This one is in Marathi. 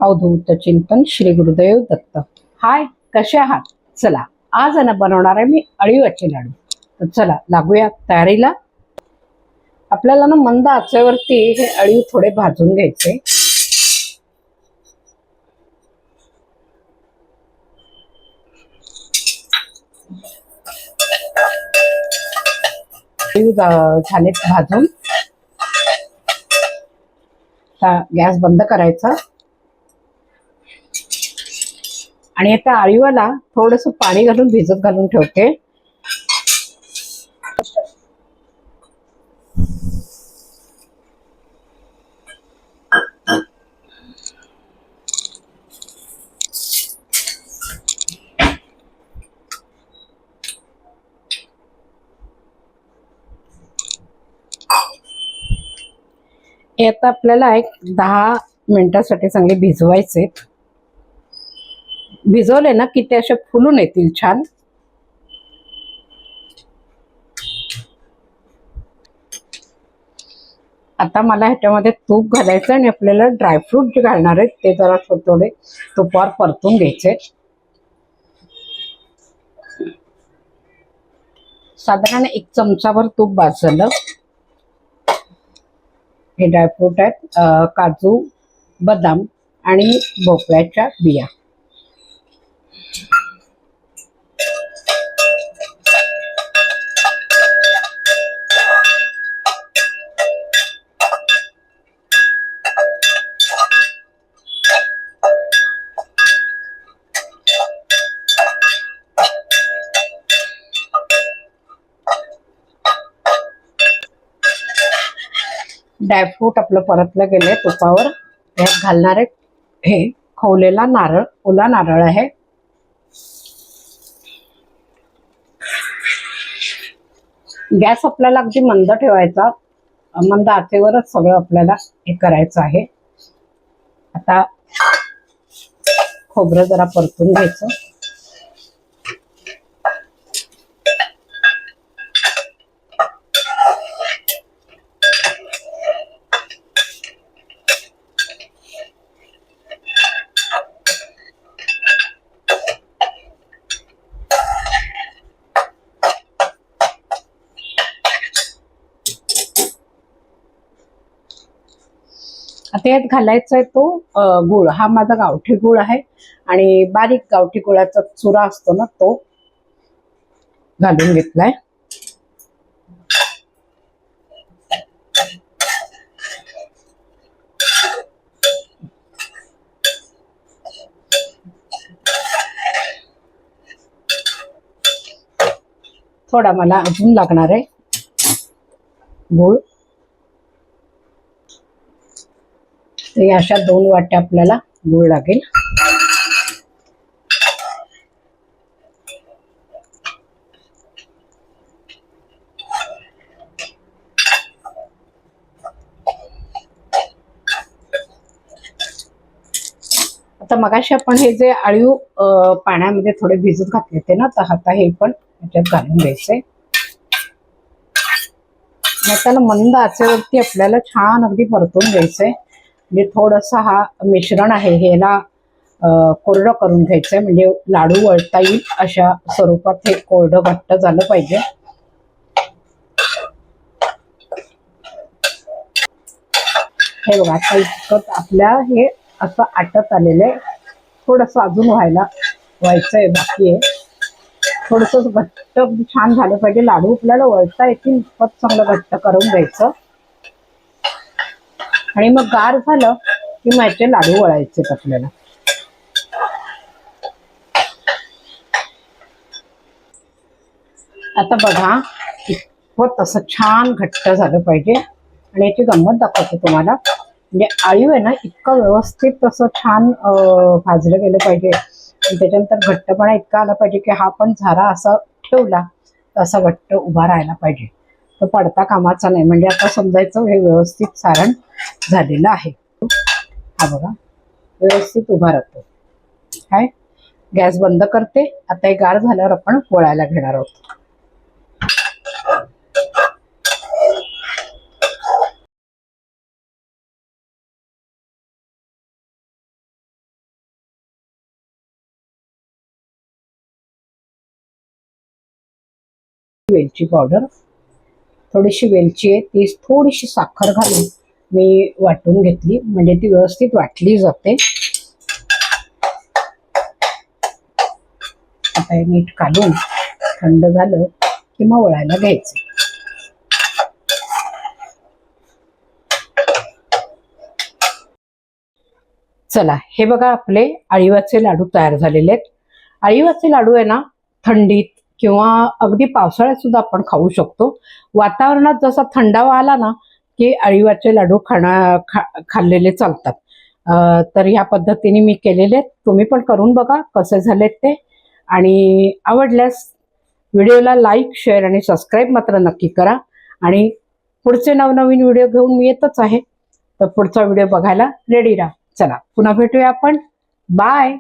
अवधूत चिंतन श्री गुरुदेव दत्त। हाय, कसे आहात? चला, आज बनवणार आहे मी अळीवाचे लाडू। तर चला लागूया तयारीला। आपल्याला मंद आचेवरती हे अळीव थोडे भाजून घ्यायचे। झाले भाजून, गॅस बंद करायचा आणि आता अळीवाला थोडस पाणी घालून भिजत घालून ठेवते। हे आता आपल्याला एक 10 मिनिटांसाठी चांगले भिजवायचे। भिजवले ना की ते असे फुलून येतील छान। आता मला ह्याच्यामध्ये तूप घालायचं आणि आपल्याला ड्रायफ्रूट जे घालणार आहेत ते जरा थोडे तुपावर परतून घ्यायचे। साधारण 1 चमचाभर तूप बस झालं। हे ड्रायफ्रूट आहेत, काजू, बदाम आणि भोपळ्याच्या बिया। ड्रायफ्रूट आपलं परतलं गेलंय तुपावर। त्यात घालणार आहे हे खवलेला नारळ, ओला नारळ आहे। गॅस आपल्याला अगदी मंद ठेवायचा, मंद आचेवरच सगळं आपल्याला हे करायचं आहे। आता खोबरं जरा परतून घ्यायचं। आता यात घालायचा आहे तो गुळ। हा माझा गावठी गुळ आहे आणि बारीक गावठी गुळाचा चुरा असतो ना तो घालून घेतलाय। थोडा मला अजून लागणार आहे गुळ। तर अशा 2 वाट्या आपल्याला गुळ लागेल। आता मगाशी आपण हे जे अळीव पाण्यामध्ये थोडे भिजत घातले होते ना, तर आता हे पण याच्यात घालून द्यायचे। त्याला मंद आचेवरती आपल्याला छान अगदी परतून घ्यायचंय। म्हणजे थोडंसं हा मिश्रण आहे ह्याला कोरडं करून घ्यायचंय, म्हणजे लाडू वळता येईल अशा स्वरूपात हे कोरडं घट्ट झालं पाहिजे। हे बघा, आता इतकं आपल्या हे असं आटत आलेलं आहे। थोडंसं अजून व्हायचंय, बाकी आहे। थोडंसं घट्ट छान झालं पाहिजे, लाडू आपल्याला वळता येतील इतकं चांगलं घट्ट करून घ्यायचं। आणि मग गार झालं की मग याचे लाडू वळायचे आपल्याला। आता बघा, इतकं तसं छान घट्ट झालं पाहिजे। आणि याची गंमत दाखवते तुम्हाला, म्हणजे अळीव आहे ना इतकं व्यवस्थित तसं छान भाजलं गेलं पाहिजे। आणि त्याच्यानंतर घट्टपणा इतका आला पाहिजे की हा पण झारा असा ठेवला तर असा घट्ट उभा राहायला पाहिजे, तो पडता कामाचा नाही। म्हणजे आता समजायचं हे व्यवस्थित सारण झालेलं आहे। हा बघा, व्यवस्थित उभा राहतो। काय, गॅस बंद करते। आता हे गार झाल्यावर आपण वळायला घेणार आहोत। वेलची पावडर, थोडीशी वेलची आहे ती थोडीशी साखर घालून मी वाटून घेतली, म्हणजे ती व्यवस्थित वाटली जाते. आता हे नीट काढून थंड झालं की मग वळायला घ्यायचं. चला, हे बघा आपले अळीवाचे लाडू तयार झालेले आहेत. अळीवाचे लाडू आहे ना, थंडीत किंवा अगदी पावसाळ्यात सुद्धा आपण खाऊ शकतो. वातावरणात जसा थंडावा आला ना की अळीवाचे लाडू खाल्लेले चालतात. तर ह्या पद्धतीने मी केलेले आहेत. तुम्ही पण करून बघा कसे झालेत ते. आणि आवडल्यास व्हिडिओला लाईक, शेअर आणि सबस्क्राईब मात्र नक्की करा. आणि पुढचे नवनवीन व्हिडिओ घेऊन मी येतच आहे, तर पुढचा व्हिडिओ बघायला रेडी राहा. चला, पुन्हा भेटूया आपण. बाय.